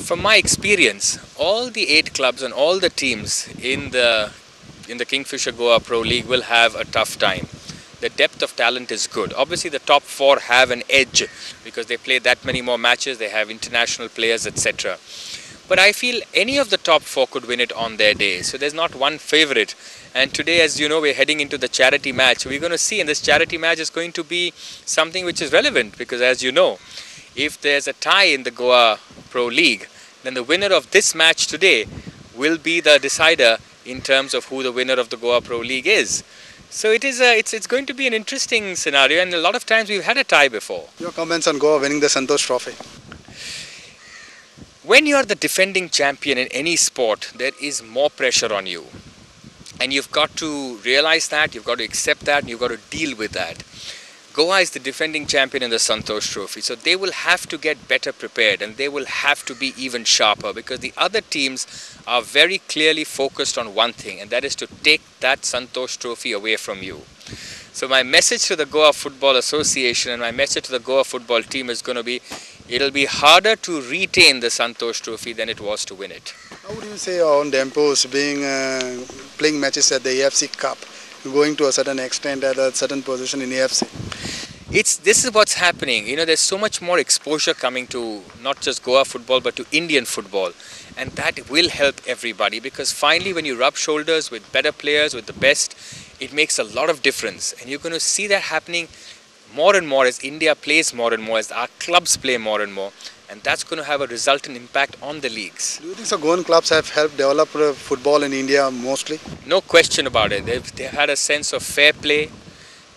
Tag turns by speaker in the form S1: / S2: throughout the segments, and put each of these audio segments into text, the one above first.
S1: From my experience, all the 8 clubs and all the teams in the Kingfisher Goa Pro League will have a tough time. The depth of talent is good. Obviously, the top 4 have an edge because they play that many more matches, they have international players, etc. But I feel any of the top 4 could win it on their day. So there's not one favorite. And today, as you know, we're heading into the charity match. We're going to see, and this charity match is going to be something which is relevant because, as you know, if there's a tie in the Goa Pro League, then the winner of this match today will be the decider in terms of who the winner of the Goa Pro League is. So it's going to be an interesting scenario, and a lot of times we've had a tie before.
S2: Your comments on Goa winning the Santosh Trophy?
S1: When you're the defending champion in any sport, there is more pressure on you. And you've got to realize that, you've got to accept that, and you've got to deal with that. Goa is the defending champion in the Santosh Trophy, so they will have to get better prepared and they will have to be even sharper because the other teams are very clearly focused on one thing, and that is to take that Santosh Trophy away from you. So my message to the Goa Football Association and my message to the Goa football team is going to be, it'll be harder to retain the Santosh Trophy than it was to win it.
S2: How would you say on Dempos playing matches at the AFC Cup, going to a certain extent at a certain position in AFC?
S1: This is what's happening. You know, there's so much more exposure coming to not just Goa football but to Indian football, and that will help everybody because finally when you rub shoulders with better players, with the best, it makes a lot of difference, and you're going to see that happening more and more as India plays more and more, as our clubs play more and more, and that's going to have a resultant impact on the leagues.
S2: Do you think so Goan clubs have helped develop football in India mostly?
S1: No question about it. They've had a sense of fair play.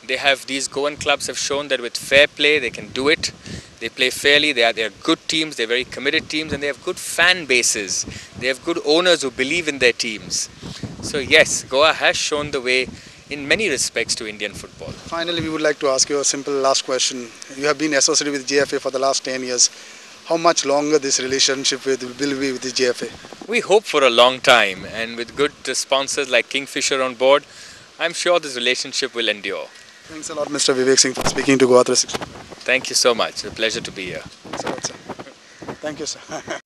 S1: These Goan clubs have shown that with fair play they can do it. They play fairly, they're good teams, they're very committed teams, and they have good fan bases. They have good owners who believe in their teams. So yes, Goa has shown the way in many respects to Indian football.
S2: Finally, we would like to ask you a simple last question. You have been associated with JFA for the last 10 years. How much longer this relationship will be with the JFA?
S1: We hope for a long time, and with good sponsors like Kingfisher on board, I'm sure this relationship will endure.
S2: Thanks a lot, Mr. Vivek Singh, for speaking to goa365.
S1: Thank you so much. It's a pleasure to be here.
S2: Thanks a lot, sir. Thank you, sir.